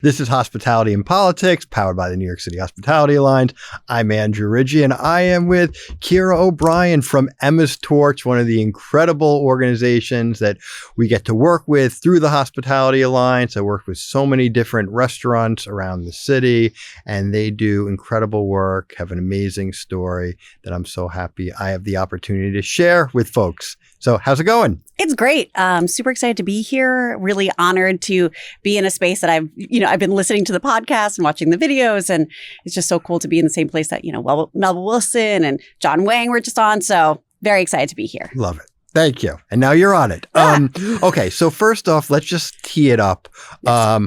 This is Hospitality and Politics, powered by the New York City Hospitality Alliance. I'm Andrew Ridgie, and I am with Kira O'Brien from Emma's Torch, one of the incredible organizations that we get to work with through the Hospitality Alliance. I work with so many different restaurants around the city, and they do incredible work, have an amazing story that I'm so happy I have the opportunity to share with folks. So how's it going? It's great. Super excited to be here. Really honored to be in a space that I've been listening to the podcast and watching the videos, and it's just so cool to be in the same place that, Melville Wilson and John Wang were just on. So very excited to be here. Love it. Thank you. And now you're on it. Okay. So first off, let's just tee it up. Yes.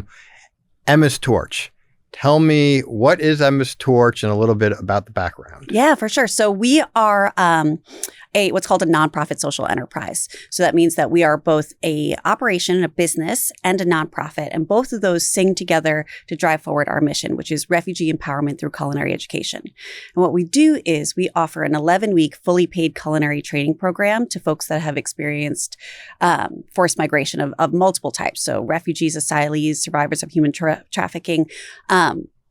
Emma's Torch. Tell me, what is Emma's Torch and a little bit about the background? Yeah, for sure. So we are what's called a nonprofit social enterprise. So that means that we are both a operation, a business, and a nonprofit. And both of those sing together to drive forward our mission, which is refugee empowerment through culinary education. And what we do is we offer an 11-week fully paid culinary training program to folks that have experienced forced migration of multiple types. So refugees, asylees, survivors of human trafficking,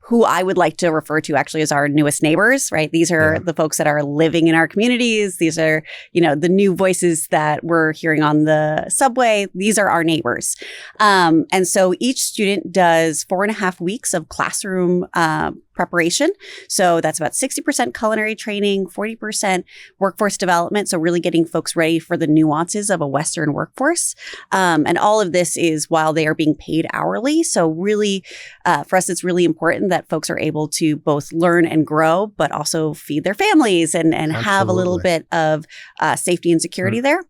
who I would like to refer to actually as our newest neighbors, right? These are the folks that are living in our communities. These are, the new voices that we're hearing on the subway. These are our neighbors. And so each student does 4.5 weeks of classroom preparation. So that's about 60% culinary training, 40% workforce development. So really getting folks ready for the nuances of a Western workforce. And all of this is while they are being paid hourly. So really, for us, it's really important that folks are able to both learn and grow, but also feed their families and have a little bit of safety and security there.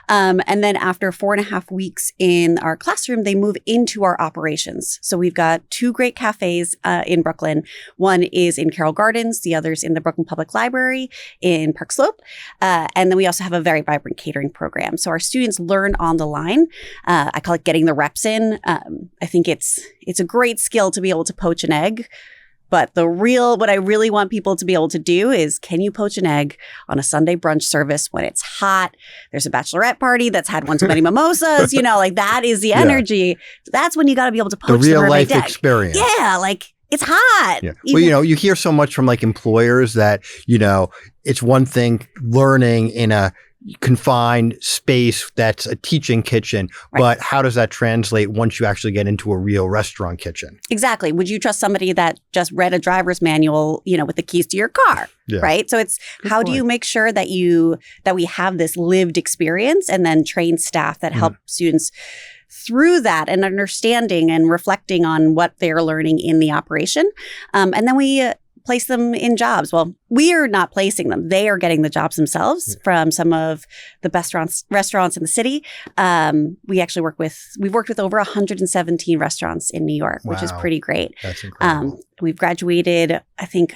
And then after 4.5 weeks in our classroom, they move into our operations. So we've got 2 great cafes in Brooklyn. One is in Carroll Gardens, the other's in the Brooklyn Public Library in Park Slope. And then we also have a very vibrant catering program. So our students learn on the line. I call it getting the reps in. I think it's a great skill to be able to poach an egg. But what I really want people to be able to do is, can you poach an egg on a Sunday brunch service when it's hot? There's a bachelorette party that's had one too many mimosas, that is the energy. Yeah. That's when you got to be able to poach the real life experience. Yeah, it's hot. Yeah. Well, you hear so much from employers that, it's one thing learning in a confined space that's a teaching kitchen, right, but how does that translate once you actually get into a real restaurant kitchen? Exactly. Would you trust somebody that just read a driver's manual, with the keys to your car? Yeah. Right. So it's how do you make sure that we have this lived experience and then train staff that help students through that and understanding and reflecting on what they're learning in the operation. And then we place them in jobs. Well, we are not placing them. They are getting the jobs themselves from some of the best restaurants in the city. We've worked with over 117 restaurants in New York, which is pretty great. That's incredible. We've graduated, I think,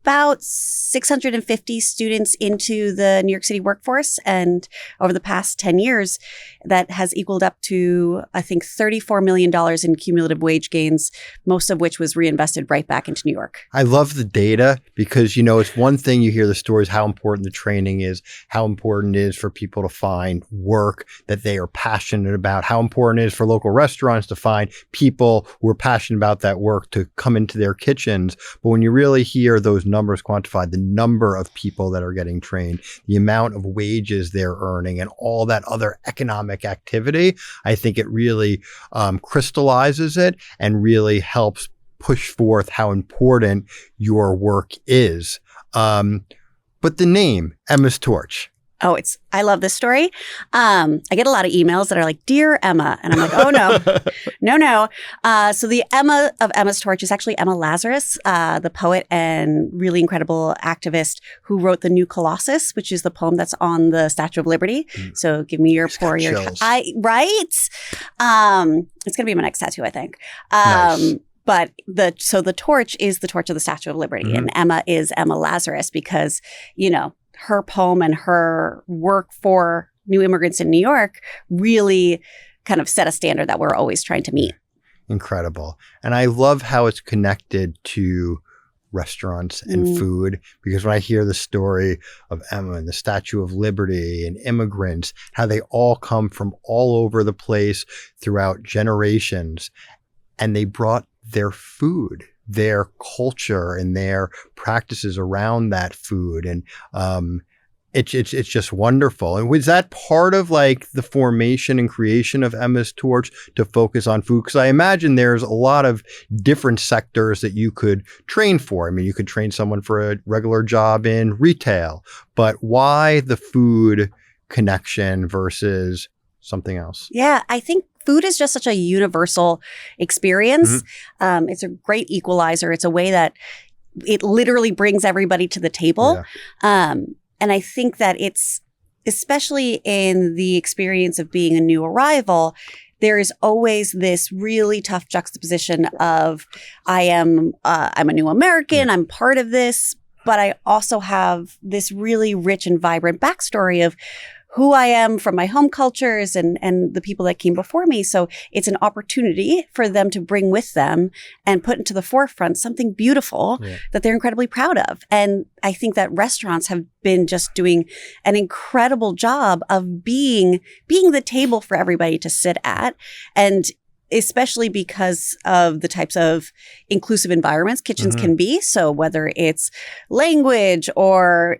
about 650 students into the New York City workforce. And over the past 10 years, that has equaled up to, I think, $34 million in cumulative wage gains, most of which was reinvested right back into New York. I love the data because, it's one thing you hear the stories, how important the training is, how important it is for people to find work that they are passionate about, how important it is for local restaurants to find people who are passionate about that work to come into their kitchens. But when you really hear those numbers quantified, the number of people that are getting trained, the amount of wages they're earning, and all that other economic activity, I think it really crystallizes it and really helps push forth how important your work is. But the name, Emma's Torch. Oh, I love this story. I get a lot of emails that are like, "Dear Emma." And I'm like, oh, no. So the Emma of Emma's Torch is actually Emma Lazarus, the poet and really incredible activist who wrote The New Colossus, which is the poem that's on the Statue of Liberty. So give me your pour your... Right? It's going to be my next tattoo, I think. Nice. But the torch is the torch of the Statue of Liberty. And Emma is Emma Lazarus because, her poem and her work for new immigrants in New York really kind of set a standard that we're always trying to meet. Incredible. And I love how it's connected to restaurants and food, because when I hear the story of Emma and the Statue of Liberty and immigrants, how they all come from all over the place throughout generations, and they brought their food, their culture, and their practices around that food. And it's just wonderful. And was that part of like the formation and creation of Emma's Torch to focus on food? Because I imagine there's a lot of different sectors that you could train for. I mean, you could train someone for a regular job in retail, but why the food connection versus something else? Yeah, I think food is just such a universal experience. It's a great equalizer. It's a way that it literally brings everybody to the table. Yeah. And I think that it's, especially in the experience of being a new arrival, there is always this really tough juxtaposition of I'm a new American, I'm part of this, but I also have this really rich and vibrant backstory of who I am from my home cultures and the people that came before me. So it's an opportunity for them to bring with them and put into the forefront something beautiful that they're incredibly proud of. And I think that restaurants have been just doing an incredible job of being the table for everybody to sit at. And especially because of the types of inclusive environments kitchens can be. So whether it's language or,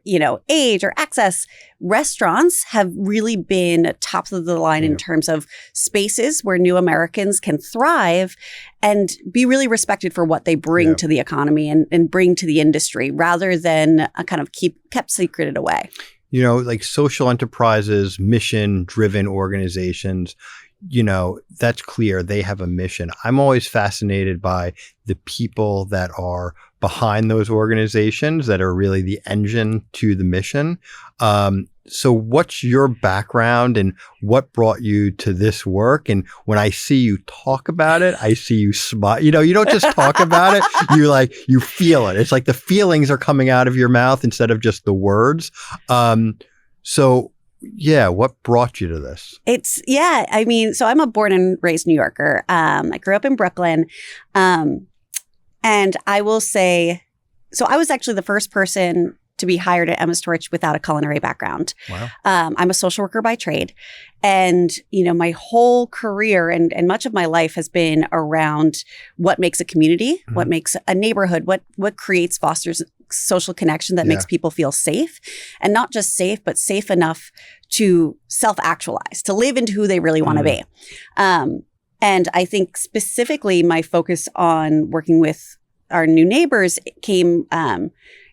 age or access, restaurants have really been top of the line in terms of spaces where new Americans can thrive and be really respected for what they bring to the economy and bring to the industry rather than kind of kept secreted away. Like social enterprises, mission-driven organizations, that's clear. They have a mission. I'm always fascinated by the people that are behind those organizations that are really the engine to the mission. So what's your background and what brought you to this work? And when I see you talk about it, I see you smile. You don't just talk about it. You feel it. It's like the feelings are coming out of your mouth instead of just the words. What brought you to this? So I'm a born and raised New Yorker. I grew up in Brooklyn. And I will say, so I was actually the first person to be hired at Emma's Torch without a culinary background. Wow. I'm a social worker by trade. And, my whole career and much of my life has been around what makes a community, what makes a neighborhood, what fosters social connection that makes people feel safe, and not just safe, but safe enough to self-actualize, to live into who they really want to be. And I think specifically my focus on working with our new neighbors came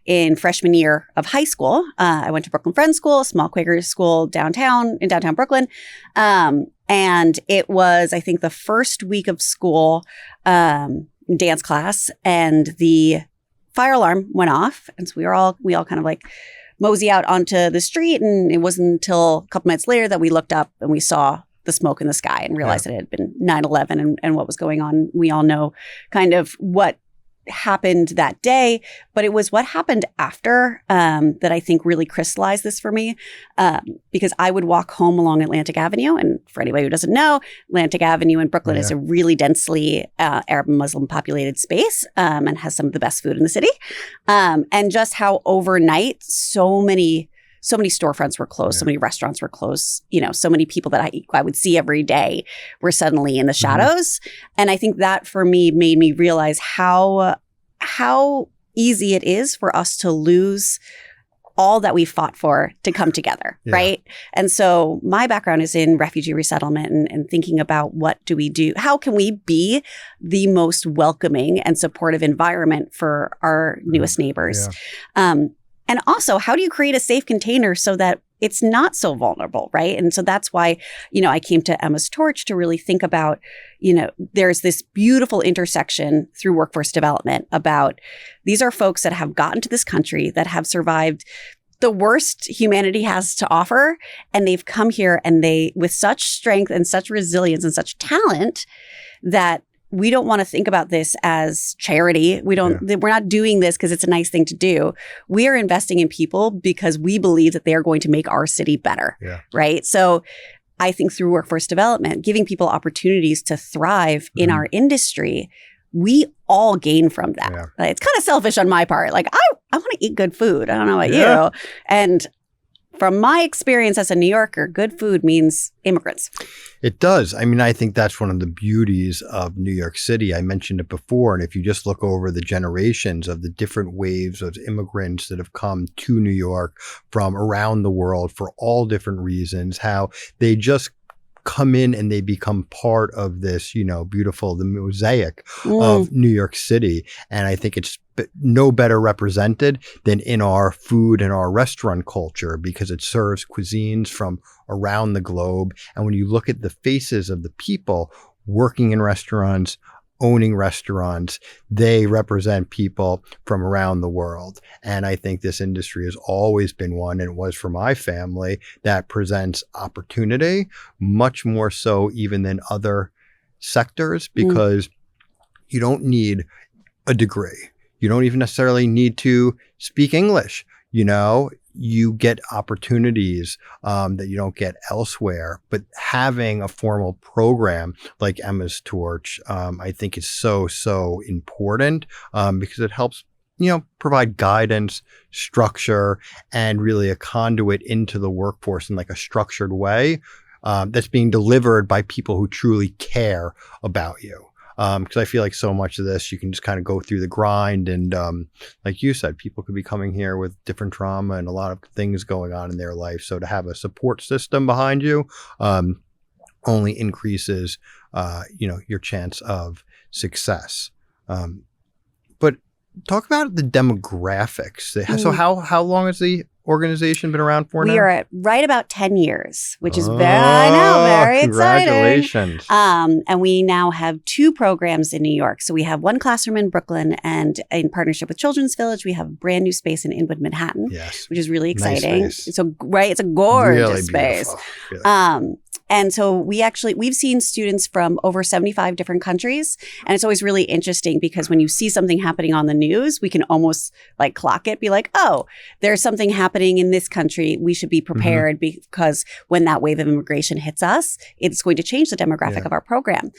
in freshman year of high school. I went to Brooklyn Friends School, a small Quaker school in downtown Brooklyn. And it was, I think, the first week of school, dance class, and the fire alarm went off. And so we all kind of like mosey out onto the street. And it wasn't until a couple minutes later that we looked up and we saw the smoke in the sky and realized that it had been 9/11 and what was going on. We all know kind of what happened that day, but it was what happened after that I think really crystallized this for me, because I would walk home along Atlantic Avenue. And for anybody who doesn't know, Atlantic Avenue in Brooklyn is a really densely Arab and Muslim populated space and has some of the best food in the city. And just how overnight so many storefronts were closed, so many restaurants were closed, so many people that I would see every day were suddenly in the shadows. And I think that for me made me realize how easy it is for us to lose all that we fought for to come together, right? And so my background is in refugee resettlement and thinking about what do we do? How can we be the most welcoming and supportive environment for our newest neighbors? And also, how do you create a safe container so that it's not so vulnerable, right? And so that's why, I came to Emma's Torch to really think about, there's this beautiful intersection through workforce development about these are folks that have gotten to this country, that have survived the worst humanity has to offer. And they've come here and they, with such strength and such resilience and such talent that we don't want to think about this as charity. We're not doing this because it's a nice thing to do. We are investing in people because we believe that they are going to make our city better. Right. So I think through workforce development, giving people opportunities to thrive in our industry, we all gain from that. It's kind of selfish on my part. Like I want to eat good food. I don't know about you. And from my experience as a New Yorker, good food means immigrants. It does. I mean, I think that's one of the beauties of New York City. I mentioned it before. And if you just look over the generations of the different waves of immigrants that have come to New York from around the world for all different reasons, how they just come in and they become part of this, beautiful, the mosaic of New York City. And I think it's no better represented than in our food and our restaurant culture, because it serves cuisines from around the globe. And when you look at the faces of the people working in restaurants, owning restaurants, they represent people from around the world. And I think this industry has always been one, and it was for my family, that presents opportunity, much more so even than other sectors, because you don't need a degree. You don't even necessarily need to speak English. You get opportunities that you don't get elsewhere. But having a formal program like Emma's Torch, I think is so, so important because it helps, provide guidance, structure, and really a conduit into the workforce in like a structured way that's being delivered by people who truly care about you. Because I feel like so much of this, you can just kind of go through the grind. And like you said, people could be coming here with different trauma and a lot of things going on in their life. So to have a support system behind you only increases, your chance of success. But talk about the demographics. So how long has the organization been around for now? We are at right about 10 years, which is very exciting. Congratulations. And we now have 2 programs in New York. So we have one classroom in Brooklyn, and in partnership with Children's Village, we have a brand new space in Inwood, Manhattan, which is really exciting. Nice space. It's a gorgeous really space. Really. And so we've seen students from over 75 different countries. And it's always really interesting because when you see something happening on the news, we can almost like clock it, be like, oh, there's something happening in this country. We should be prepared because when that wave of immigration hits us, it's going to change the demographic of our program.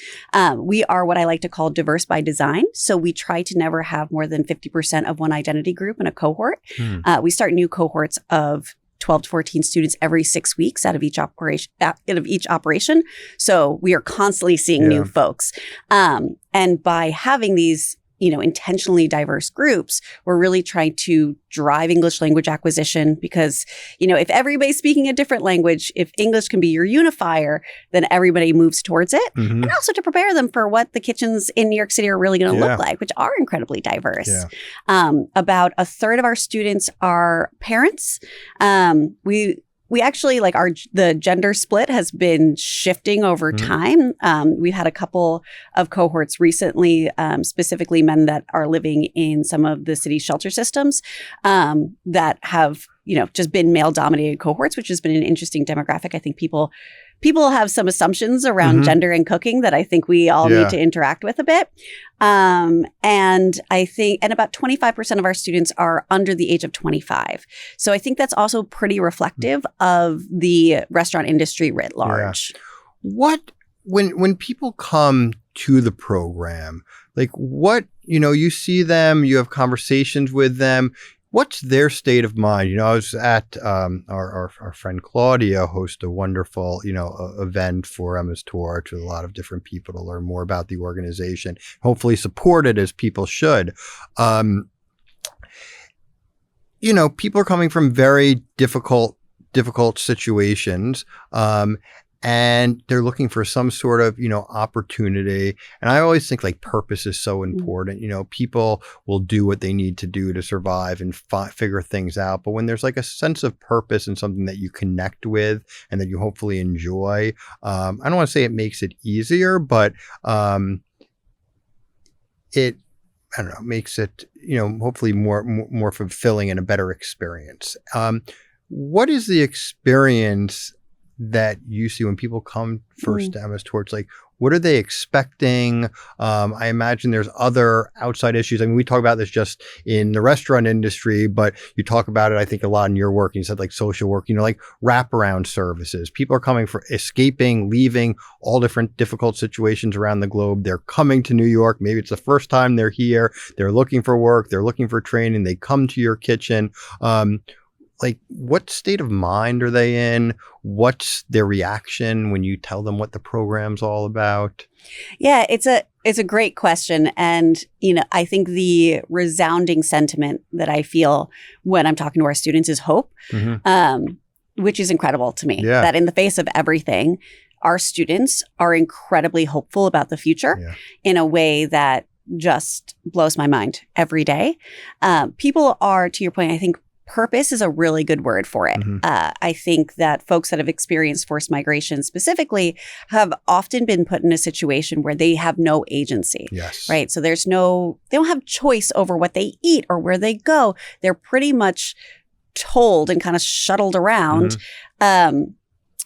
We are what I like to call diverse by design. So we try to never have more than 50% of one identity group in a cohort. We start new cohorts of 12 to 14 students every 6 weeks out of each operation. So we are constantly seeing new folks. And by having these, intentionally diverse groups, we're really trying to drive English language acquisition because, if everybody's speaking a different language, if English can be your unifier, then everybody moves towards it. And also to prepare them for what the kitchens in New York City are really going to look like, which are incredibly diverse. About a third of our students are parents. We actually the gender split has been shifting over time. We've had a couple of cohorts recently, specifically men that are living in some of the city's shelter systems that have, just been male dominated cohorts, which has been an interesting demographic. I think people have some assumptions around gender and cooking that I think we all need to interact with a bit. And about 25% of our students are under the age of 25. So I think that's also pretty reflective of the restaurant industry writ large. When people come to the program, you see them, you have conversations with them. What's their state of mind? I was at our friend Claudia host a wonderful, event for Emma's Torch with a lot of different people to learn more about the organization, hopefully support it as people should. People are coming from very difficult situations. And they're looking for some sort of, opportunity. And I always think purpose is so important. People will do what they need to do to survive and figure things out. But when there's a sense of purpose and something that you connect with and that you hopefully enjoy, I don't want to say it makes it easier, but it makes it, hopefully more fulfilling and a better experience. What is the experience that you see when people come first to Emma's Torch? What are they expecting? I imagine there's other outside issues. I mean, we talk about this just in the restaurant industry, but you talk about it, I think, a lot in your work. You said social work, wraparound services. People are coming for escaping, leaving all different difficult situations around the globe. They're coming to New York. Maybe it's the first time they're here. They're looking for work. They're looking for training. They come to your kitchen. like, what state of mind are they in? What's their reaction when you tell them what the program's all about? Yeah, it's a great question. And, I think the resounding sentiment that I feel when I'm talking to our students is hope, which is incredible to me. Yeah. That in the face of everything, our students are incredibly hopeful about the future in a way that just blows my mind every day. People are, to your point, I think purpose is a really good word for it. I think that folks that have experienced forced migration specifically have often been put in a situation where they have no agency. Yes. Right. So they don't have choice over what they eat or where they go. They're pretty much told and kind of shuttled around. And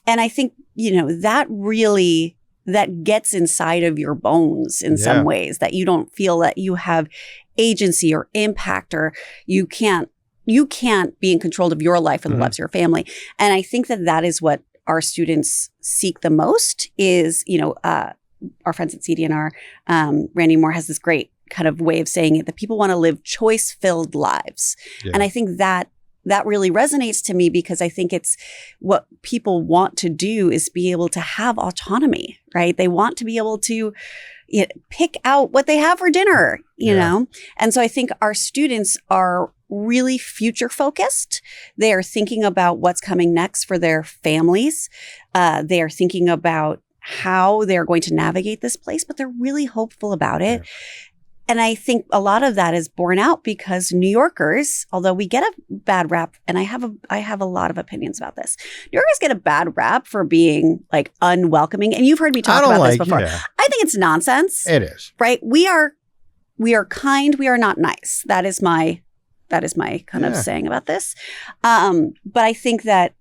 I think, that gets inside of your bones in some ways, that you don't feel that you have agency or impact, or you can't be in control of your life or the lives of your family. And I think that is what our students seek the most is, our friends at CD&R, Randy Moore has this great kind of way of saying it, that people want to live choice-filled lives. Yeah. And I think that really resonates to me, because I think it's what people want to do is be able to have autonomy, right? They want to be able to pick out what they have for dinner, you know? And so I think our students are really future focused. They are thinking about what's coming next for their families. They are thinking about how they're going to navigate this place, but they're really hopeful about it. Yeah. And I think a lot of that is borne out because New Yorkers, although we get a bad rap, and I have a lot of opinions about this. New Yorkers get a bad rap for being like unwelcoming. And you've heard me talk about this before. Yeah. I think it's nonsense. It is. Right? We are kind. We are not nice. That is my kind of saying about this. But I think that,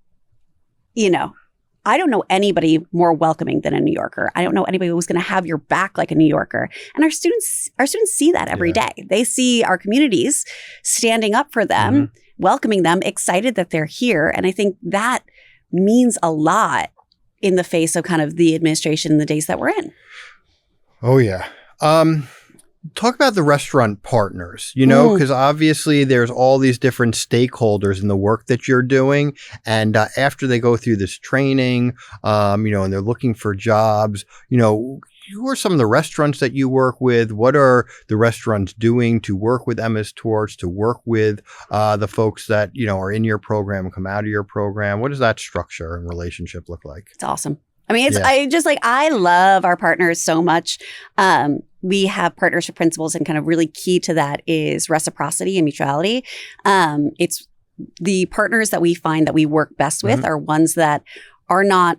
I don't know anybody more welcoming than a New Yorker. I don't know anybody who's going to have your back like a New Yorker. And our students see that every day. They see our communities standing up for them, welcoming them, excited that they're here. And I think that means a lot in the face of kind of the administration in the days that we're in. Oh, yeah. Talk about the restaurant partners, because obviously there's all these different stakeholders in the work that you're doing. And after they go through this training, and they're looking for jobs, who are some of the restaurants that you work with? What are the restaurants doing to work with MS Torch, to work with the folks that, are in your program, come out of your program? What does that structure and relationship look like? It's awesome. I mean, I love our partners so much. We have partnership principles, and kind of really key to that is reciprocity and mutuality. It's the partners that we find that we work best with are ones that are not,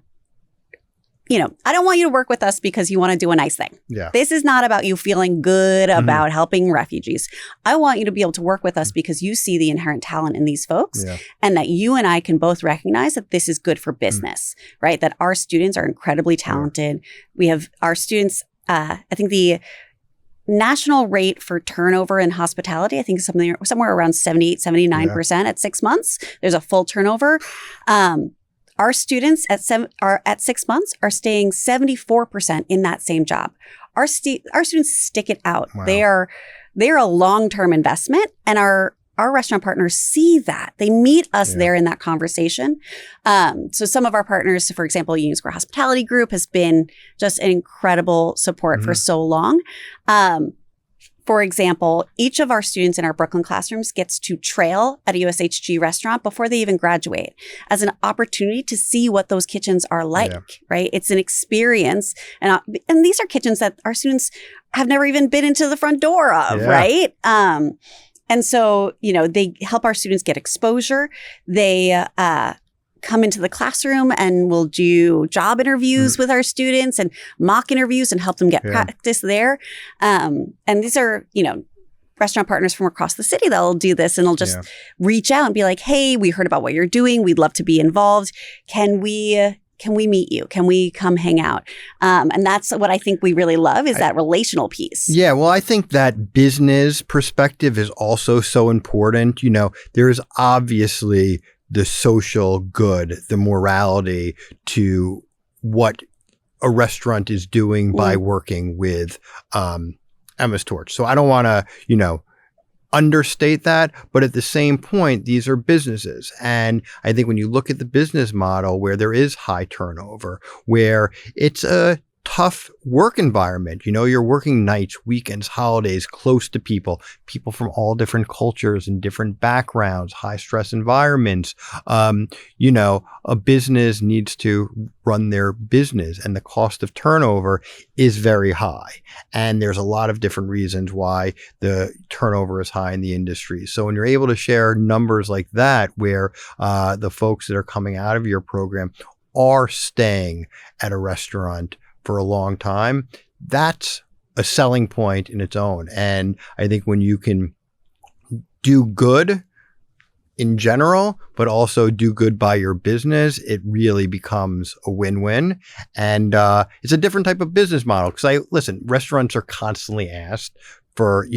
I don't want you to work with us because you want to do a nice thing. Yeah. This is not about you feeling good about helping refugees. I want you to be able to work with us because you see the inherent talent in these folks, and that you and I can both recognize that this is good for business, right? That our students are incredibly talented. We have our students, I think the national rate for turnover in hospitality, I think is somewhere around 78, 79% at 6 months. There's a full turnover. Our students at 6 months are staying 74% in that same job. Our students stick it out. Wow. They're a long-term investment, and our restaurant partners see that. They meet us there in that conversation. So some of our partners, for example, Union Square Hospitality Group has been just an incredible support for so long. For example, each of our students in our Brooklyn classrooms gets to trail at a USHG restaurant before they even graduate as an opportunity to see what those kitchens are like, right? It's an experience. And these are kitchens that our students have never even been into the front door of, right? And so, they help our students get exposure. They come into the classroom and we'll do job interviews with our students and mock interviews and help them get practice there. And these are, restaurant partners from across the city that'll do this, and they'll just reach out and be like, hey, we heard about what you're doing. We'd love to be involved. Can we meet you? Can we come hang out? And that's what I think we really love is that relational piece. Yeah. Well, I think that business perspective is also so important. There is obviously the social good, the morality to what a restaurant is doing by working with MS Torch. So I don't want to, understate that, but at the same point, these are businesses. And I think when you look at the business model where there is high turnover, where it's a tough work environment, you're working nights, weekends, holidays, close to people from all different cultures and different backgrounds, high stress environments. A business needs to run their business, and the cost of turnover is very high. And there's a lot of different reasons why the turnover is high in the industry. So when you're able to share numbers like that, where the folks that are coming out of your program are staying at a restaurant for a long time, that's a selling point in its own. And I think when you can do good in general, but also do good by your business, it really becomes a win-win. And it's a different type of business model. Because restaurants are constantly asked for,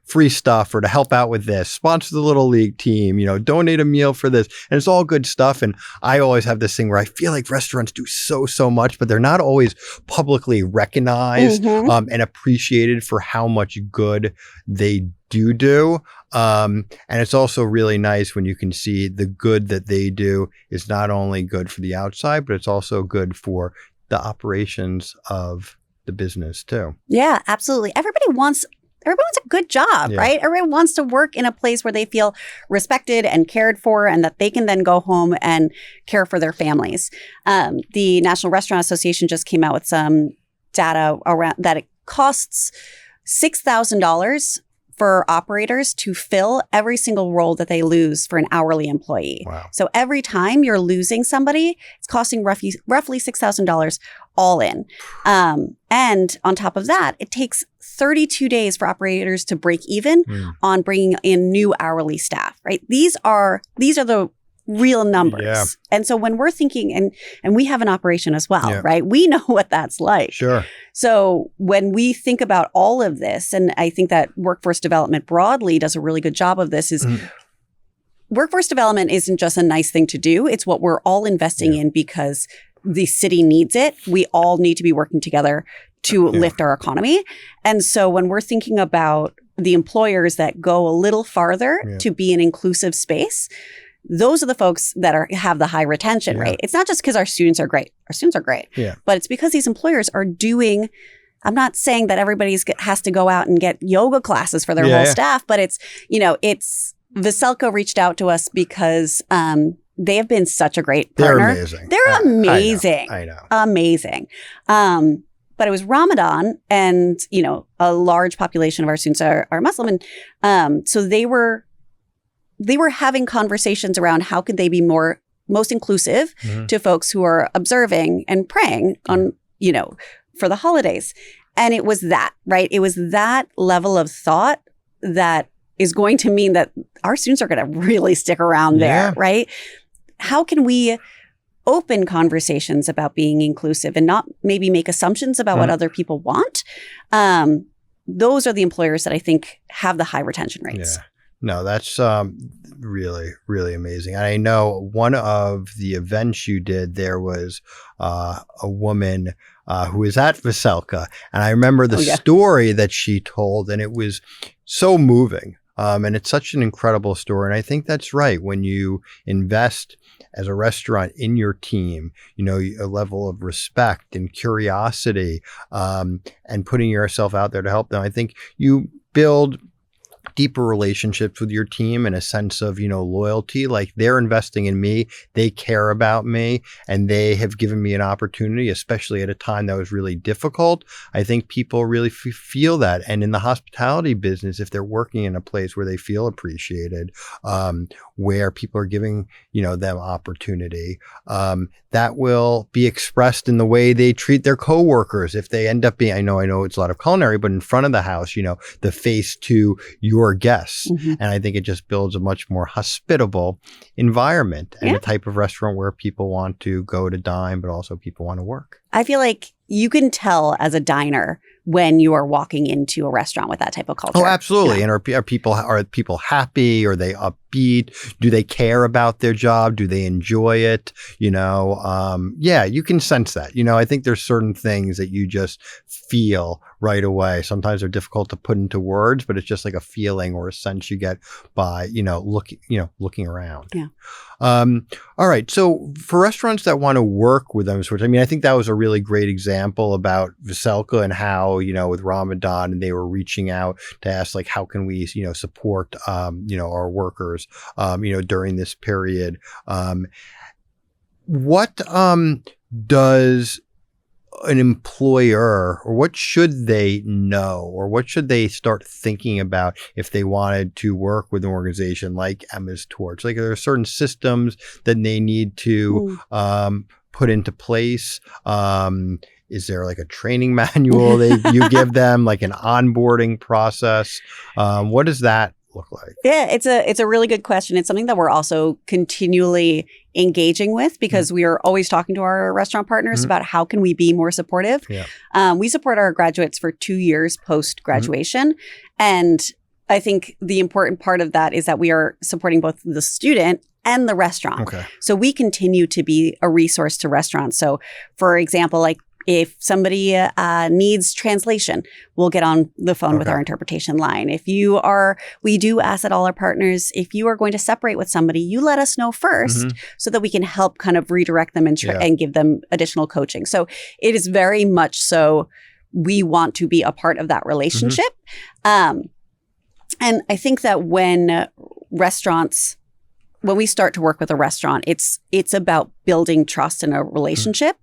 free stuff or to help out with this, sponsor the Little League team, donate a meal for this. And it's all good stuff. And I always have this thing where I feel like restaurants do so much, but they're not always publicly recognized and appreciated for how much good they do. And it's also really nice when you can see the good that they do is not only good for the outside, but it's also good for the operations of the business too. Yeah, absolutely. Everyone wants a good job, right? Everyone wants to work in a place where they feel respected and cared for, and that they can then go home and care for their families. The National Restaurant Association just came out with some data around that it costs $6,000 for operators to fill every single role that they lose for an hourly employee. Wow. So every time you're losing somebody, it's costing roughly $6,000 all in. And on top of that, it takes 32 days for operators to break even on bringing in new hourly staff, right? These are the real numbers. Yeah. And so when we're thinking, and we have an operation as well, right? We know what that's like. Sure. So when we think about all of this, and I think that workforce development broadly does a really good job of this, is workforce development isn't just a nice thing to do. It's what we're all investing in because the city needs it. We all need to be working together to lift our economy. And so when we're thinking about the employers that go a little farther to be an inclusive space, those are the folks that have the high retention rate. It's not just because our students are great. Our students are great. But it's because these employers are doing, I'm not saying that everybody has to go out and get yoga classes for their whole staff, but it's Veselco reached out to us because they have been such a great partner. They're amazing. They're amazing. I know. Amazing. But it was Ramadan, and, a large population of our students are Muslim. And so they were having conversations around how could they be most inclusive to folks who are observing and praying on, for the holidays. And it was that, right? It was that level of thought that is going to mean that our students are going to really stick around there, right? How can we open conversations about being inclusive and not maybe make assumptions about what other people want? Those are the employers that I think have the high retention rates. Yeah. No, that's really, really amazing. And I know one of the events you did, there was a woman who was at Veselka. And I remember the story that she told, and it was so moving. And it's such an incredible story. And I think that's right. When you invest as a restaurant in your team, a level of respect and curiosity, and putting yourself out there to help them, I think you build deeper relationships with your team and a sense of, loyalty. Like, they're investing in me, they care about me, and they have given me an opportunity, especially at a time that was really difficult. I think people really feel that. And in the hospitality business, if they're working in a place where they feel appreciated, where people are giving, them opportunity, that will be expressed in the way they treat their coworkers. If they end up being, I know it's a lot of culinary, but in front of the house, the face to your guests. And I think it just builds a much more hospitable environment and a type of restaurant where people want to go to dine, but also people want to work. I feel like you can tell as a diner when you are walking into a restaurant with that type of culture. Oh, absolutely. And are people happy? Are they upbeat? Do they care about their job? Do they enjoy it? You can sense that. I think there's certain things that you just feel right away. Sometimes they're difficult to put into words, but it's just like a feeling or a sense you get by, looking around. Yeah. All right. So for restaurants that want to work with them, I think that was a really great example about Veselka and how, with Ramadan, and they were reaching out to ask, like, how can we, support, our workers, during this period. What does an employer, or what should they know, or what should they start thinking about if they wanted to work with an organization like Emma's Torch? Like, are there certain systems that they need to put into place? Is there like a training manual you give them, like an onboarding process? What does that look like? Yeah, it's a really good question. It's something that we're also continually engaging with, because we are always talking to our restaurant partners about how can we be more supportive. Yeah. We support our graduates for 2 years post-graduation. And I think the important part of that is that we are supporting both the student and the restaurant. Okay. So we continue to be a resource to restaurants. So for example, like, if somebody needs translation, we'll get on the phone with our interpretation line. We do ask that all our partners, if you are going to separate with somebody, you let us know first so that we can help kind of redirect them and give them additional coaching. So it is very much so we want to be a part of that relationship. And I think that when we start to work with a restaurant, it's about building trust in a relationship.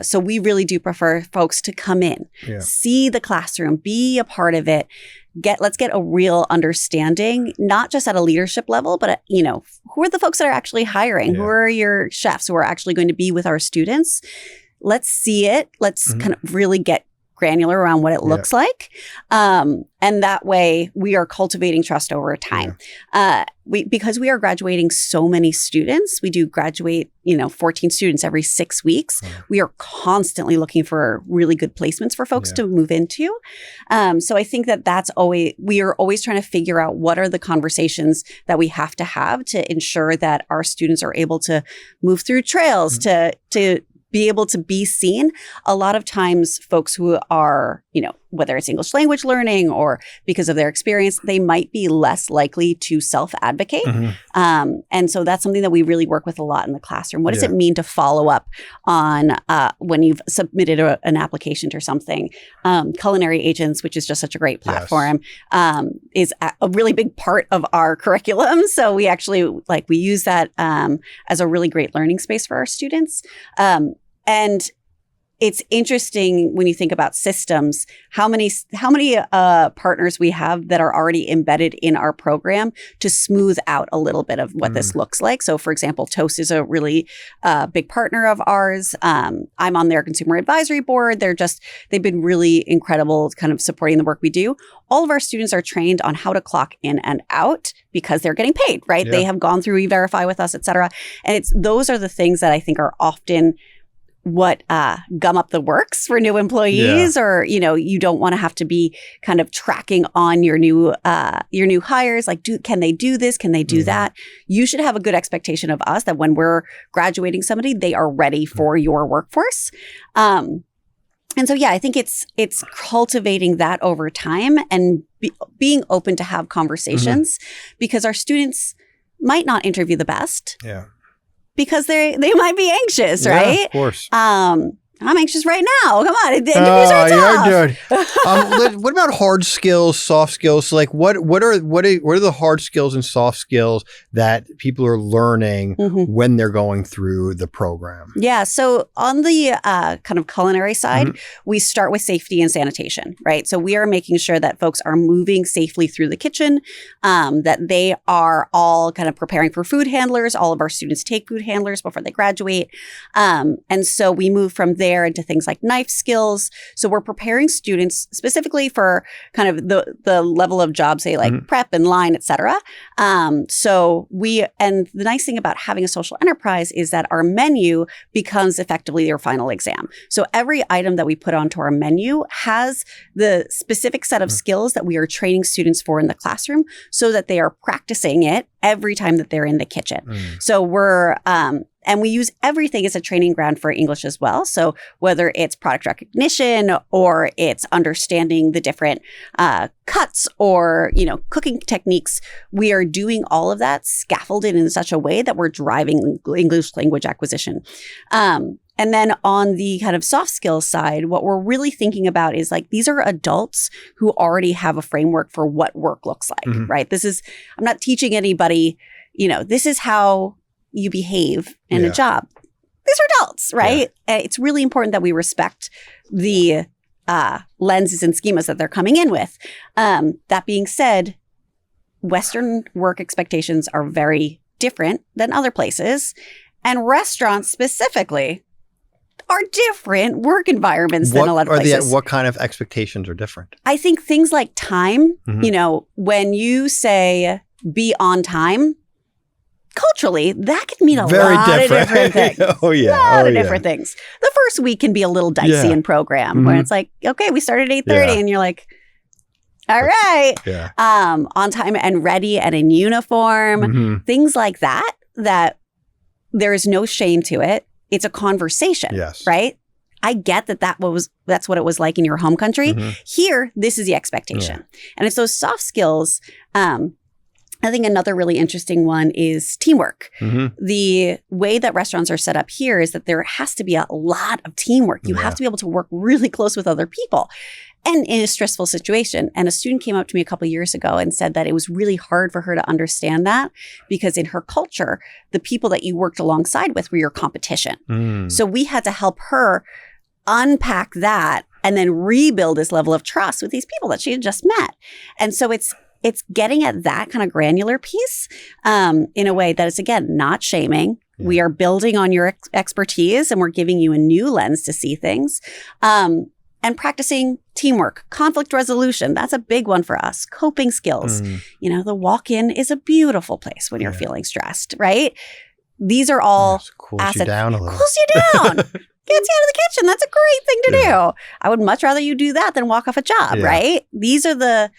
So we really do prefer folks to come in, see the classroom, be a part of it. Let's get a real understanding, not just at a leadership level, but who are the folks that are actually hiring? Who are your chefs who are actually going to be with our students? Let's see it. Let's kind of really get granular around what it looks like. And that way we are cultivating trust over time. Because we are graduating so many students, we do graduate, 14 students every 6 weeks. We are constantly looking for really good placements for folks to move into. So I think we are always trying to figure out what are the conversations that we have to ensure that our students are able to move through trails, to be able to be seen. A lot of times folks who are, whether it's English language learning or because of their experience, they might be less likely to self-advocate. And so that's something that we really work with a lot in the classroom. What does it mean to follow up on when you've submitted an application to something? Culinary Agents, which is just such a great platform, is a really big part of our curriculum. So we actually we use that as a really great learning space for our students. And it's interesting when you think about systems, how many partners we have that are already embedded in our program to smooth out a little bit of what this looks like. So for example, Toast is a really big partner of ours. I'm on their consumer advisory board. They've been really incredible kind of supporting the work we do. All of our students are trained on how to clock in and out because they're getting paid, right? They have gone through E-Verify with us, et cetera. And those are the things that I think are often what gum up the works for new employees, or you don't want to have to be kind of tracking on your new hires, like can they do this, can they do that? You should have a good expectation of us that when we're graduating somebody, they are ready for your workforce. And so I think it's cultivating that over time and being open to have conversations, because our students might not interview the best. Because they might be anxious, right? Yeah, of course. I'm anxious right now. Come on, interviews are tough. What about hard skills, soft skills? So like, what are the hard skills and soft skills that people are learning when they're going through the program? Yeah. So on the kind of culinary side, we start with safety and sanitation, right? So we are making sure that folks are moving safely through the kitchen, that they are all kind of preparing for food handlers. All of our students take food handlers before they graduate, and so we move from there into things like knife skills. So we're preparing students specifically for kind of the level of jobs, say like prep and line, et cetera. And the nice thing about having a social enterprise is that our menu becomes effectively your final exam. So every item that we put onto our menu has the specific set of skills that we are training students for in the classroom so that they are practicing it every time that they're in the kitchen. So we're And we use everything as a training ground for English as well. So whether it's product recognition or it's understanding the different cuts or, cooking techniques, we are doing all of that scaffolded in such a way that we're driving English language acquisition. And then on the kind of soft skills side, what we're really thinking about is like, these are adults who already have a framework for what work looks like, right? I'm not teaching anybody, this is how you behave in a job. These are adults, right? Yeah. It's really important that we respect the lenses and schemas that they're coming in with. That being said, Western work expectations are very different than other places. And restaurants specifically are different work environments than a lot of places. What kind of expectations are different? I think things like time, when you say be on time, culturally, that could mean a lot of different things. Oh, yeah. A lot of different things. The first week can be a little dicey in program where it's like, okay, we started at 8:30 and you're like, all right. Yeah. On time and ready and in uniform, things like that there is no shame to it. It's a conversation, right? I get that's what it was like in your home country. Here, this is the expectation. And it's those soft skills. I think another really interesting one is teamwork. The way that restaurants are set up here is that there has to be a lot of teamwork. You have to be able to work really close with other people and in a stressful situation. And a student came up to me a couple of years ago and said that it was really hard for her to understand that because in her culture, the people that you worked alongside with were your competition. So we had to help her unpack that and then rebuild this level of trust with these people that she had just met. And so it's getting at that kind of granular piece in a way that is, again, not shaming. We are building on your expertise and we're giving you a new lens to see things. And practicing teamwork, conflict resolution. That's a big one for us. Coping skills. The walk-in is a beautiful place when you're feeling stressed, right? These are all cools you down a little. Cools you down. Gets you out of the kitchen. That's a great thing to do. I would much rather you do that than walk off a job, right? These are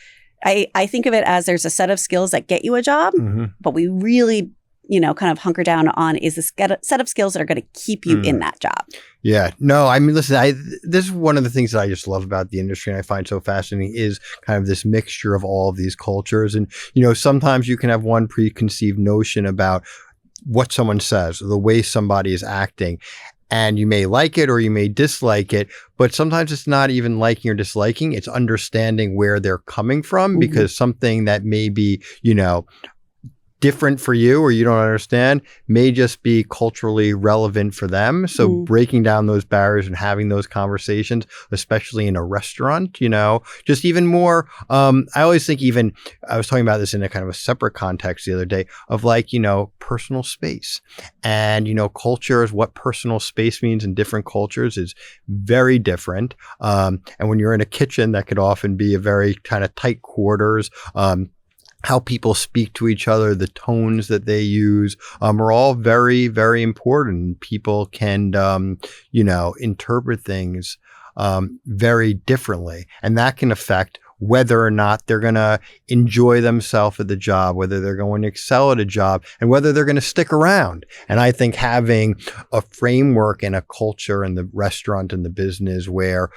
I think of it as there's a set of skills that get you a job, but we really, kind of hunker down on is the set of skills that are going to keep you in that job. Yeah. No, I mean, listen, this is one of the things that I just love about the industry and I find so fascinating is kind of this mixture of all of these cultures. And, sometimes you can have one preconceived notion about what someone says, the way somebody is acting. And you may like it or you may dislike it, but sometimes it's not even liking or disliking. It's understanding where they're coming from because something that may be, different for you or you don't understand may just be culturally relevant for them. So breaking down those barriers and having those conversations, especially in a restaurant, just even more. I always think I was talking about this in a kind of a separate context the other day of personal space and, cultures, what personal space means in different cultures is very different. And when you're in a kitchen, that could often be a very kind of tight quarters, how people speak to each other, the tones that they use, are all very, very important. People can, interpret things very differently. And that can affect whether or not they're going to enjoy themselves at the job, whether they're going to excel at a job, and whether they're going to stick around. And I think having a framework and a culture in the restaurant and the business where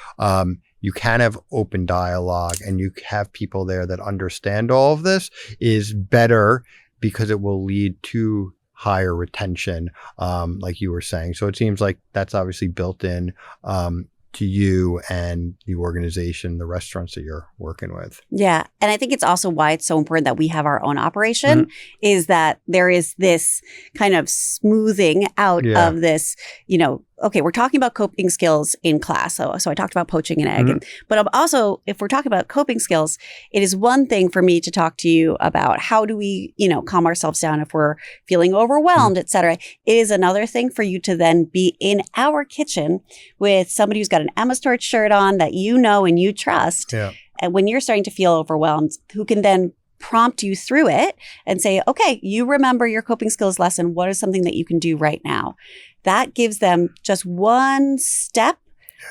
you can have open dialogue and you have people there that understand all of this is better because it will lead to higher retention, like you were saying. So it seems like that's obviously built in to you and the organization, the restaurants that you're working with. Yeah. And I think it's also why it's so important that we have our own operation is that there is this kind of smoothing out of this, okay, we're talking about coping skills in class. So I talked about poaching an egg. But also, if we're talking about coping skills, it is one thing for me to talk to you about how do we, calm ourselves down if we're feeling overwhelmed, et cetera. It is another thing for you to then be in our kitchen with somebody who's got an Emma Stewart shirt on that and you trust. Yeah. And when you're starting to feel overwhelmed, who can then prompt you through it and say, okay, you remember your coping skills lesson. What is something that you can do right now? That gives them just one step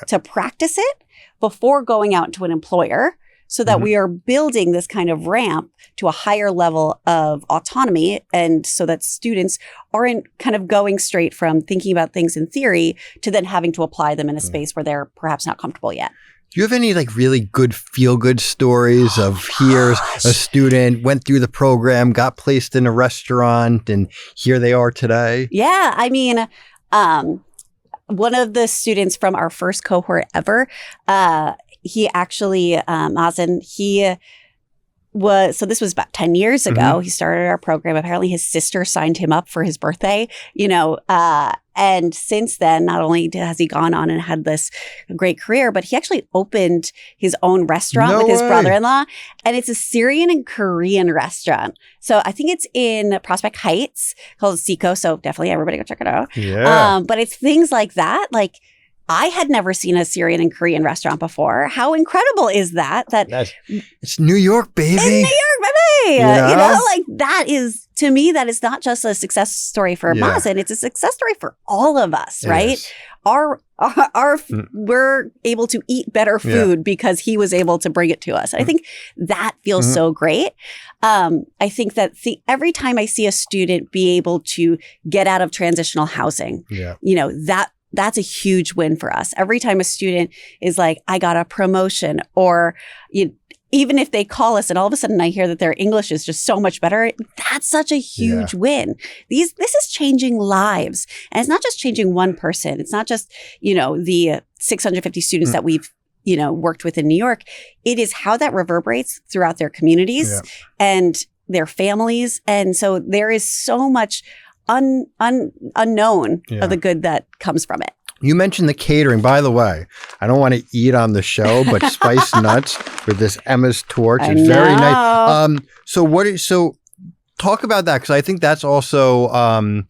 to practice it before going out to an employer so that we are building this kind of ramp to a higher level of autonomy, and so that students aren't kind of going straight from thinking about things in theory to then having to apply them in a space where they're perhaps not comfortable yet. Do you have any like really good feel-good stories of here's a student went through the program, got placed in a restaurant, and here they are today? Yeah, I mean, one of the students from our first cohort ever, he actually, Mazen, so this was about 10 years ago. He started our program. Apparently his sister signed him up for his birthday, and since then, not only has he gone on and had this great career, but he actually opened his own restaurant with his brother-in-law. And it's a Syrian and Korean restaurant. So I think it's in Prospect Heights called Seco. So definitely everybody go check it out. Yeah. But it's things like that. Like, I had never seen a Syrian and Korean restaurant before. How incredible is that? It's New York, baby. It's New York, baby. Yeah. Like that is, to me, that is not just a success story for Mazen. It's a success story for all of us, right? We're able to eat better food because he was able to bring it to us. And I think that feels so great. I think that every time I see a student be able to get out of transitional housing, that's a huge win for us. Every time a student is like, I got a promotion, or even if they call us and all of a sudden I hear that their English is just so much better, that's such a huge win. This is changing lives. And it's not just changing one person. It's not just, the 650 students that we've, worked with in New York. It is how that reverberates throughout their communities and their families. And so there is so much unknown of the good that comes from it. You mentioned the catering. By the way, I don't want to eat on the show, but spice nuts with this Emma's torch. It's very nice. So talk about that, because I think that's also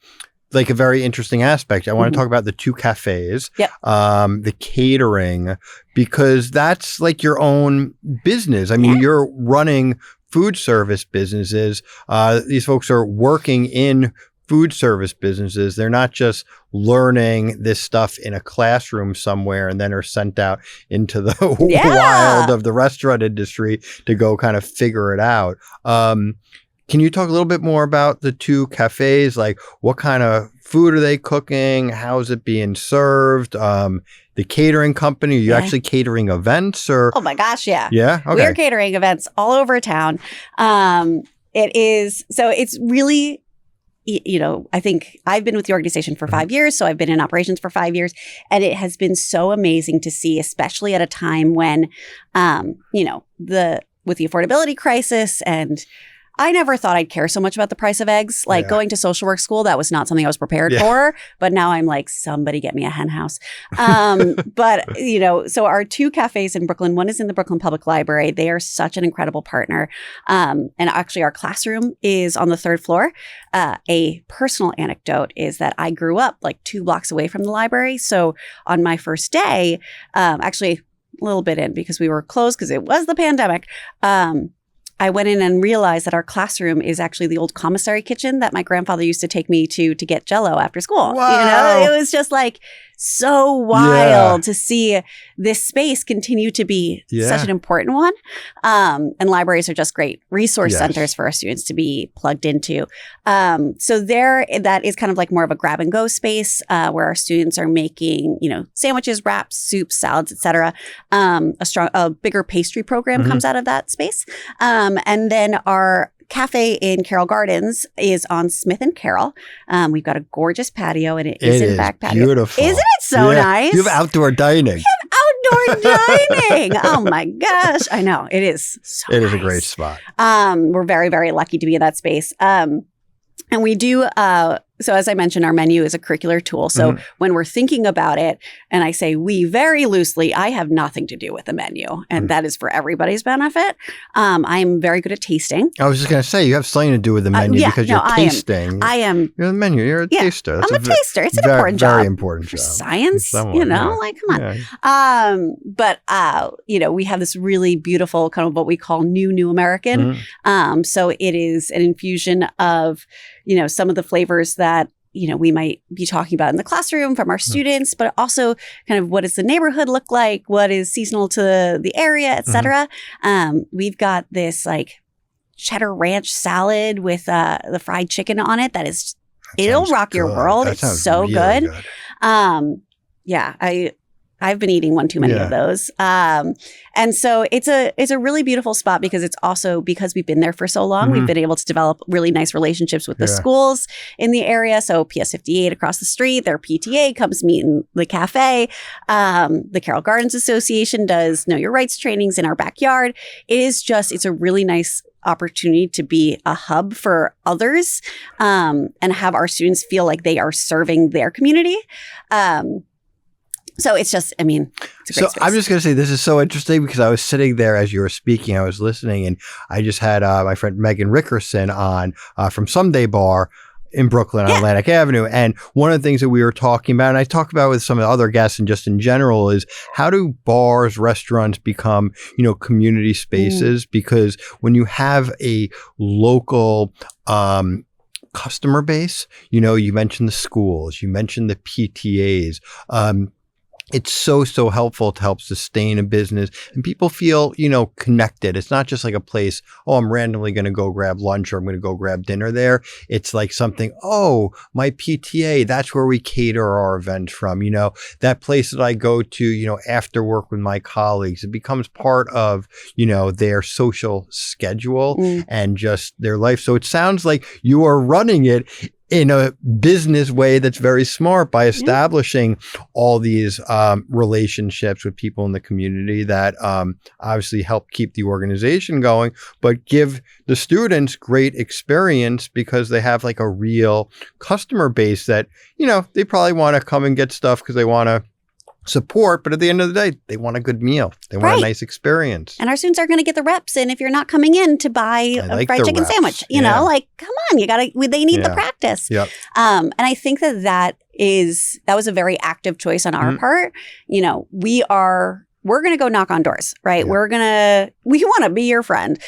like a very interesting aspect. I want to talk about the 2 cafes, the catering, because that's like your own business. I mean, you're running food service businesses. These folks are working in food service businesses. They're not just learning this stuff in a classroom somewhere and then are sent out into the wild of the restaurant industry to go kind of figure it out. Can you talk a little bit more about the 2 cafes? Like, what kind of food are they cooking? How is it being served? The catering company, are you actually catering events, or? Oh my gosh, yeah. Yeah? Okay. We're catering events all over town. It's really, I think I've been with the organization for 5 years, so I've been in operations for 5 years, and it has been so amazing to see, especially at a time when, with the affordability crisis, and I never thought I'd care so much about the price of eggs. Like going to social work school, that was not something I was prepared for. But now I'm like, somebody get me a hen house. So our 2 cafes in Brooklyn, one is in the Brooklyn Public Library. They are such an incredible partner. And actually our classroom is on the 3rd floor. A personal anecdote is that I grew up like 2 blocks away from the library. So on my first day, actually a little bit in because we were closed because it was the pandemic. I went in and realized that our classroom is actually the old commissary kitchen that my grandfather used to take me to get Jell-O after school. Wow. It was just like so wild to see this space continue to be such an important one. And libraries are just great resource centers for our students to be plugged into. So that is kind of like more of a grab and go space where our students are making, sandwiches, wraps, soups, salads, etc. A bigger pastry program comes out of that space. And then our cafe in Carroll Gardens is on Smith and Carroll. We've got a gorgeous patio, and it is in fact patio. Beautiful. Isn't it so nice? You have outdoor dining. Outdoor dining. Oh my gosh. I know. It is so It nice. is a great spot. We're very, very lucky to be in that space. And we do, so as I mentioned, our menu is a curricular tool. So when we're thinking about it, and I say we very loosely, I have nothing to do with the menu. And that is for everybody's benefit. I'm very good at tasting. I was just going to say, you have something to do with the menu because you're tasting. I am. You're the menu. You're a taster. I'm a taster. It's an important job. Very important job. Science, come on. But we have this really beautiful kind of what we call new American. So it is an infusion of, some of the flavors that we might be talking about in the classroom from our students, but also kind of what does the neighborhood look like? What is seasonal to the area, et cetera. We've got this like cheddar ranch salad with the fried chicken on it. It'll rock your world. It's so really good. I've been eating one too many of those. And so it's a really beautiful spot because it's also because we've been there for so long, we've been able to develop really nice relationships with the schools in the area. So PS 58 across the street, their PTA comes meet in the cafe. The Carroll Gardens Association does Know Your Rights trainings in our backyard. It's a really nice opportunity to be a hub for others and have our students feel like they are serving their community. So it's just, it's a great space. I'm just going to say this is so interesting because I was sitting there as you were speaking, I was listening, and I just had my friend Megan Rickerson on from Someday Bar in Brooklyn on Atlantic Avenue. And one of the things that we were talking about, and I talked about with some of the other guests and just in general, is how do bars, restaurants become, community spaces? Because when you have a local customer base, you mentioned the schools, you mentioned the PTAs, it's so helpful to help sustain a business and people feel, connected. It's not just like a place, I'm randomly going to go grab lunch or I'm going to go grab dinner there. It's like something, my PTA, that's where we cater our events from. That place that I go to, after work with my colleagues, it becomes part of, their social schedule and just their life. So it sounds like you are running it in a business way that's very smart by establishing all these relationships with people in the community that obviously help keep the organization going, but give the students great experience because they have like a real customer base that, they probably want to come and get stuff because they want to support, but at the end of the day, they want a good meal. They want a nice experience. And our students are going to get the reps in if you're not coming in to buy a fried chicken sandwich. You know, like, come on, they need the practice. Yep. And I think that was a very active choice on our part. We're going to go knock on doors, right? Yeah. We want to be your friend.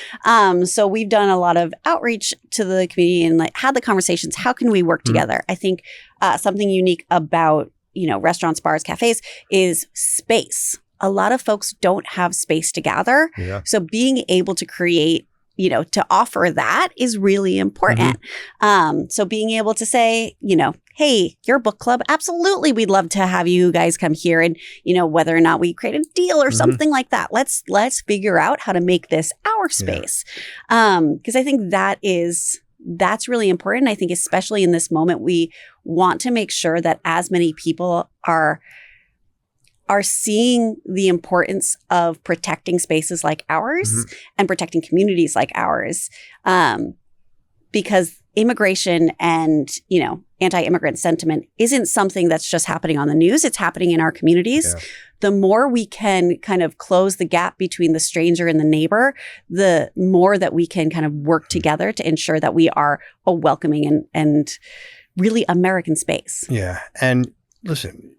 So we've done a lot of outreach to the community and had the conversations. How can we work together? I think something unique about restaurants, bars, cafes is space. A lot of folks don't have space to gather. Yeah. So being able to create, to offer that is really important. So being able to say, hey, your book club, absolutely, we'd love to have you guys come here and, whether or not we create a deal or something like that. Let's figure out how to make this our space. Because I think that's really important. I think especially in this moment, we want to make sure that as many people are seeing the importance of protecting spaces like ours and protecting communities like ours, because immigration and, anti-immigrant sentiment isn't something that's just happening on the news. It's happening in our communities. Yeah. The more we can kind of close the gap between the stranger and the neighbor, the more that we can kind of work together to ensure that we are a welcoming and really American space. Yeah. And listen,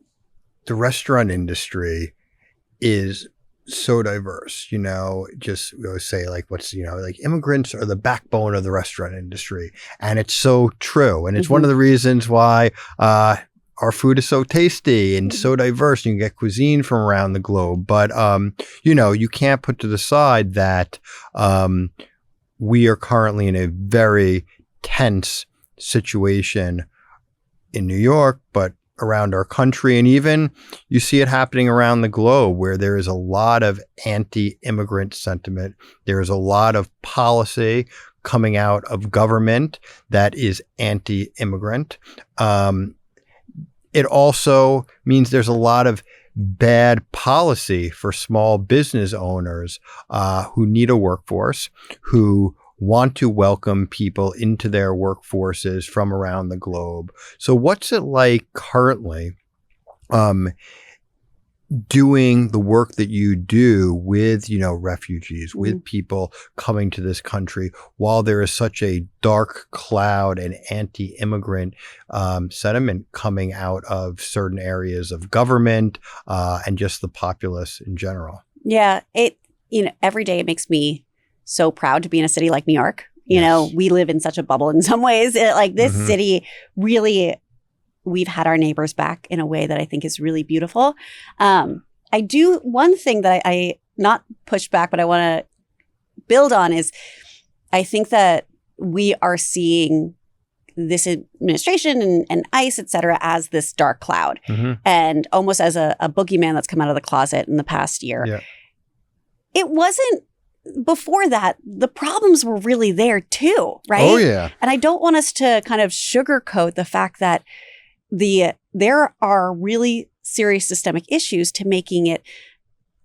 the restaurant industry is so diverse, just say like like immigrants are the backbone of the restaurant industry. And it's so true. And it's one of the reasons why our food is so tasty and so diverse. You can get cuisine from around the globe. But, you can't put to the side that we are currently in a very tense situation in New York, but around our country. And even you see it happening around the globe where there is a lot of anti-immigrant sentiment. There is a lot of policy coming out of government that is anti-immigrant. It also means there's a lot of bad policy for small business owners who need a workforce, who want to welcome people into their workforces from around the globe. So what's it like currently doing the work that you do with, refugees, with people coming to this country while there is such a dark cloud and anti-immigrant sentiment coming out of certain areas of government and just the populace in general? Yeah, every day it makes me so proud to be in a city like New York. We live in such a bubble in some ways. This city really we've had our neighbors back in a way that I think is really beautiful. I do one thing that I not push back, but I want to build on is I think that we are seeing this administration and ICE, et cetera, as this dark cloud and almost as a boogeyman that's come out of the closet in the past year. Yeah. It wasn't before that. The problems were really there too, right? Oh, yeah. And I don't want us to kind of sugarcoat the fact that there are really serious systemic issues to making it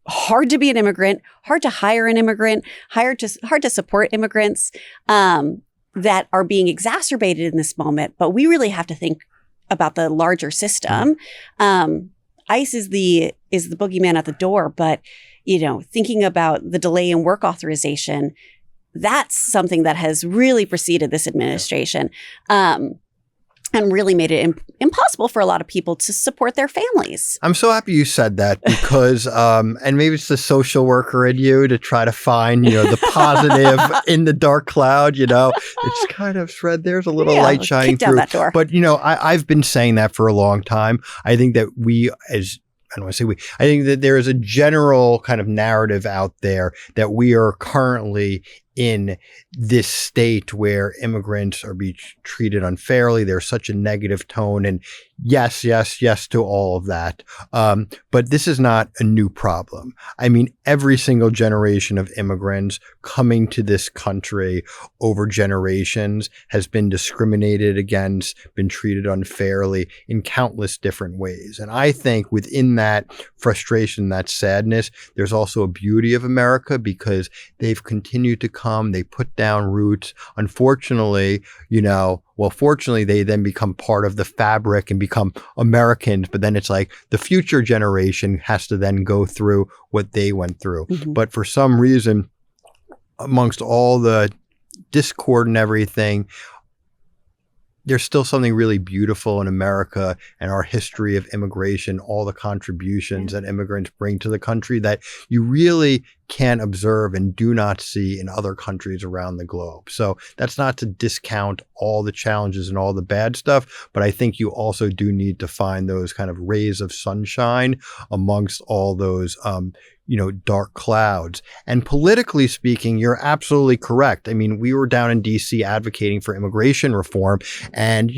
hard to be an immigrant, hard to hire an immigrant, hard to support immigrants that are being exacerbated in this moment. But we really have to think about the larger system. ICE is the boogeyman at the door, but thinking about the delay in work authorization, that's something that has really preceded this administration. And really made it impossible for a lot of people to support their families. I'm so happy you said that because, and maybe it's the social worker in you to try to find, the positive in the dark cloud, it's kind of Fred, there's a little light shining down through. That door. But, I've been saying that for a long time. I think that I don't want to say we, I think that there is a general kind of narrative out there that we are currently in this state where immigrants are being treated unfairly. There's such a negative tone, and yes to all of that. But this is not a new problem. I mean, every single generation of immigrants coming to this country over generations has been discriminated against, been treated unfairly in countless different ways. And I think within that frustration, that sadness, there's also a beauty of America because they've continued to come, they put down roots. Unfortunately, fortunately, they then become part of the fabric and become Americans. But then it's like the future generation has to then go through what they went through. But for some reason, amongst all the discord and everything, there's still something really beautiful in America and our history of immigration, all the contributions that immigrants bring to the country that you really can observe and do not see in other countries around the globe. So that's not to discount all the challenges and all the bad stuff, but I think you also do need to find those kind of rays of sunshine amongst all those dark clouds. And politically speaking, you're absolutely correct. I mean, we were down in DC advocating for immigration reform. And,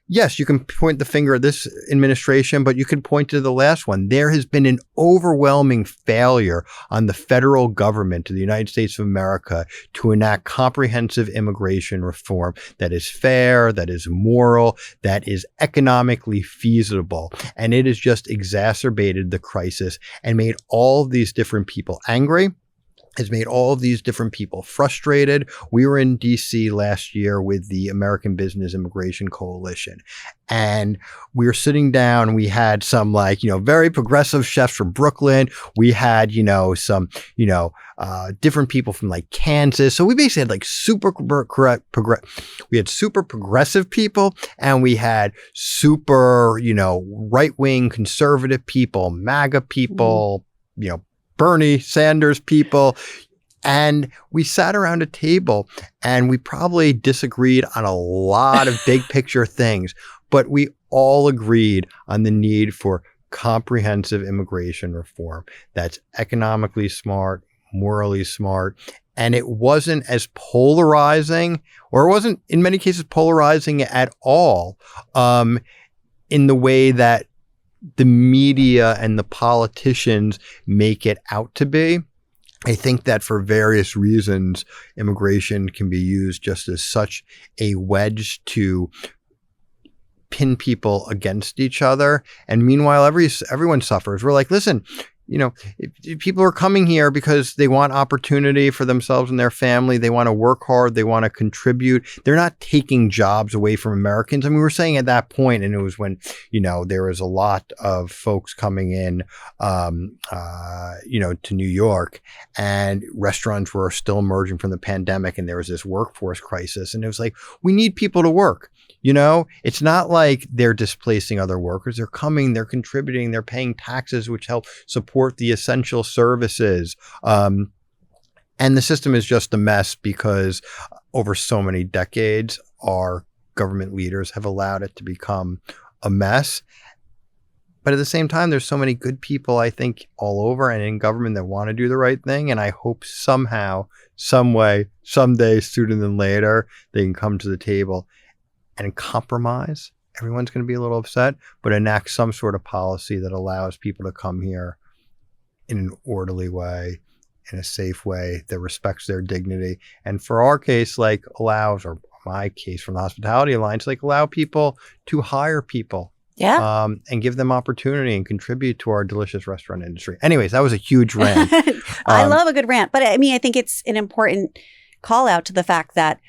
yes, you can point the finger at this administration, but you can point to the last one. There has been an overwhelming failure on the federal government of the United States of America to enact comprehensive immigration reform that is fair, that is moral, that is economically feasible. And it has just exacerbated the crisis and made all of these different people angry. Has made all of these different people frustrated. We were in DC last year with the American Business Immigration Coalition, and we were sitting down and we had some very progressive chefs from Brooklyn. We had, some, different people from Kansas. So we basically had super we had super progressive people and we had super, right-wing conservative people, MAGA people, Bernie Sanders people. And we sat around a table and we probably disagreed on a lot of big picture things, but we all agreed on the need for comprehensive immigration reform that's economically smart, morally smart. And it wasn't as polarizing, or it wasn't in many cases polarizing at all, in the way that the media and the politicians make it out to be. I think that for various reasons, immigration can be used just as such a wedge to pin people against each other. And meanwhile, everyone suffers. We're like, listen, if people are coming here because they want opportunity for themselves and their family. They want to work hard. They want to contribute. They're not taking jobs away from Americans. I mean, we were saying at that point, and it was when, there was a lot of folks coming in, to New York, and restaurants were still emerging from the pandemic, and there was this workforce crisis. And it was like, we need people to work. It's not like they're displacing other workers. They're coming, they're contributing, they're paying taxes, which help support the essential services. And the system is just a mess because over so many decades, our government leaders have allowed it to become a mess. But at the same time, there's so many good people, I think, all over and in government that want to do the right thing. And I hope somehow, some way, someday, sooner than later, they can come to the table and compromise. Everyone's going to be a little upset, but enact some sort of policy that allows people to come here in an orderly way, in a safe way that respects their dignity. And for our case, like allows, or my case from the Hospitality Alliance, like allow people to hire people. Yeah. And give them opportunity and contribute to our delicious restaurant industry. Anyways, that was a huge rant. I love a good rant. But I mean, I think it's an important call out to the fact that,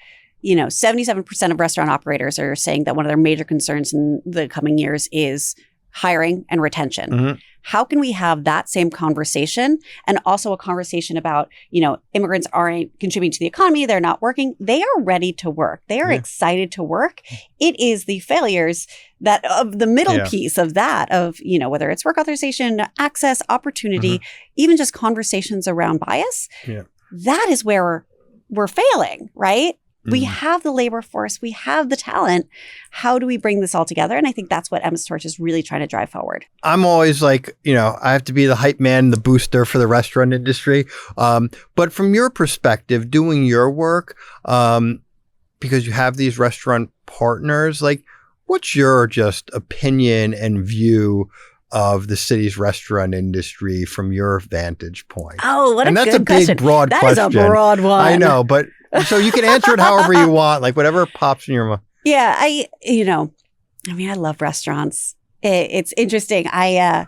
77% of restaurant operators are saying that one of their major concerns in the coming years is hiring and retention. Mm-hmm. How can we have that same conversation and also a conversation about, immigrants aren't contributing to the economy. They're not working. They are ready to work. They are excited to work. It is the failures that of the middle piece of that, of, whether it's work authorization, access, opportunity, even just conversations around bias. Yeah. That is where we're failing, right? We have the labor force. We have the talent. How do we bring this all together? And I think that's what Emma's Torch is really trying to drive forward. I'm always like, I have to be the hype man, the booster for the restaurant industry. But from your perspective, doing your work, because you have these restaurant partners, like what's your just opinion and view of the city's restaurant industry from your vantage point? Oh, what a good question. And that's a big, broad question. That is a broad one. I know, but so you can answer it however you want, like whatever pops in your mind. Yeah, I love restaurants. It's interesting. I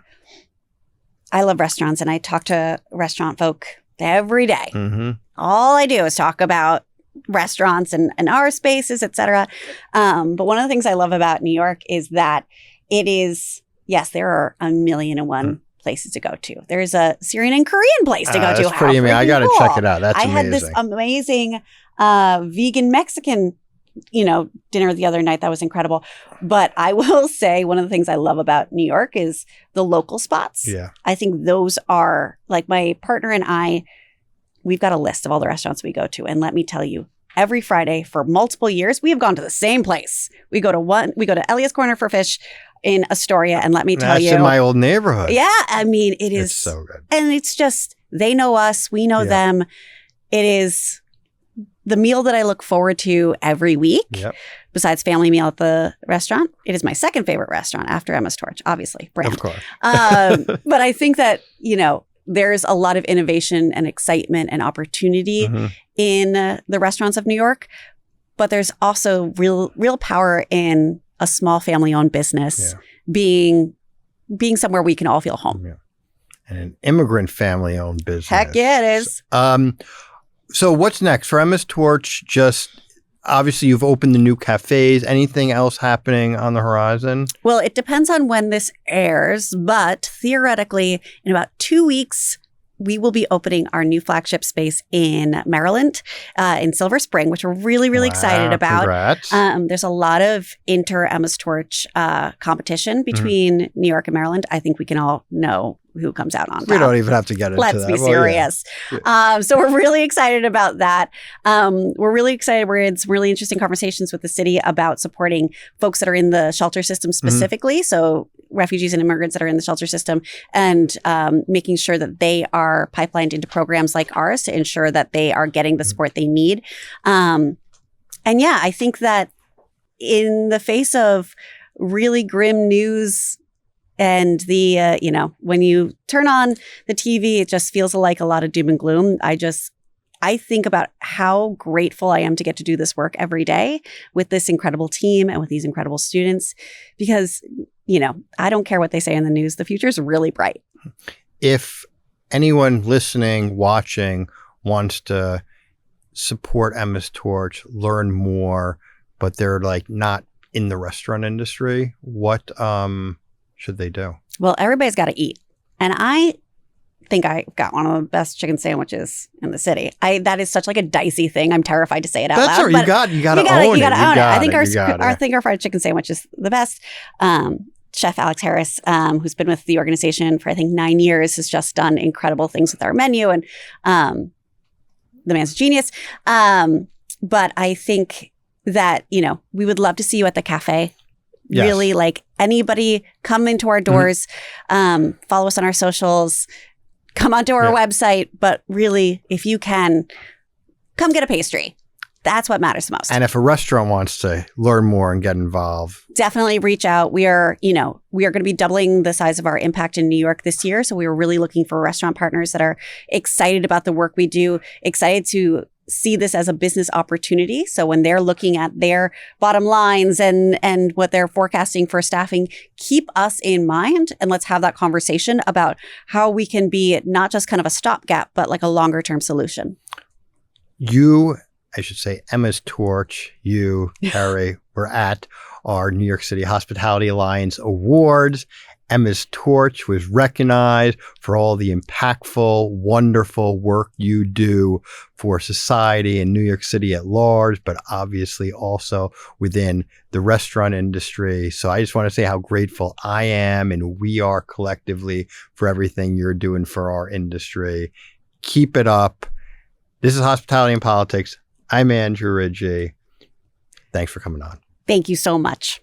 love restaurants and I talk to restaurant folk every day. Mm-hmm. All I do is talk about restaurants and our spaces, et cetera. But one of the things I love about New York is that it is, yes, there are 1,000,001 places to go to. There's a Syrian and Korean place to go to. That's pretty amazing. I got to check it out. That's amazing. I had this amazing vegan Mexican, dinner the other night. That was incredible. But I will say one of the things I love about New York is the local spots. Yeah. I think those are, like, my partner and I, we've got a list of all the restaurants we go to. And let me tell you, every Friday for multiple years, we have gone to the same place. We go to Elia's Corner for Fish in Astoria, and let me tell you, that's in my old neighborhood. Yeah, I mean, it's so good, and it's just they know us, we know them. It is the meal that I look forward to every week. Yep. Besides family meal at the restaurant, it is my second favorite restaurant after Emma's Torch, obviously, brand. Of course, but I think that there's a lot of innovation and excitement and opportunity in the restaurants of New York, but there's also real power in a small family-owned business being somewhere we can all feel home. Yeah. And an immigrant family-owned business. Heck yeah, it is. So what's next for Emma's Torch? Just obviously you've opened the new cafes. Anything else happening on the horizon? Well, it depends on when this airs, but theoretically, in about 2 weeks, we will be opening our new flagship space in Maryland, in Silver Spring, which we're really, really excited about. Congrats. There's a lot of inter-Emma's Torch competition between New York and Maryland. I think we can all know who comes out on top. We don't even have to get into that. Let's be serious. Yeah. So we're really excited about that. We're really excited. We're in some really interesting conversations with the city about supporting folks that are in the shelter system specifically. So refugees and immigrants that are in the shelter system, and making sure that they are pipelined into programs like ours to ensure that they are getting the support they need. And yeah, I think that in the face of really grim news and the, when you turn on the TV, it just feels like a lot of doom and gloom. I think about how grateful I am to get to do this work every day with this incredible team and with these incredible students, because, I don't care what they say in the news. The future is really bright. If anyone listening, watching, wants to support Emma's Torch, learn more, but they're like not in the restaurant industry, what should they do? Well, everybody's got to eat. And I think I got one of the best chicken sandwiches in the city. That is such like a dicey thing. I'm terrified to say it out loud. That's right. You got to own it. I think our fried chicken sandwich is the best. Chef Alex Harris, who's been with the organization for I think 9 years, has just done incredible things with our menu, and the man's a genius. But I think that we would love to see you at the cafe Yes. Really, like anybody come into our doors, follow us on our socials, come onto our website. But really, if you can, come get a pastry. That's what matters most. And if a restaurant wants to learn more and get involved, definitely reach out. We are going to be doubling the size of our impact in New York this year. So we were really looking for restaurant partners that are excited about the work we do, excited to see this as a business opportunity. So when they're looking at their bottom lines and what they're forecasting for staffing, keep us in mind and let's have that conversation about how we can be not just kind of a stopgap, but like a longer term solution. Emma's Torch, you, Harry, were at our New York City Hospitality Alliance Awards. Emma's Torch was recognized for all the impactful, wonderful work you do for society and New York City at large, but obviously also within the restaurant industry. So I just want to say how grateful I am and we are collectively for everything you're doing for our industry. Keep it up. This is Hospitality and Politics. I'm Andrew Ridgey. Thanks for coming on. Thank you so much.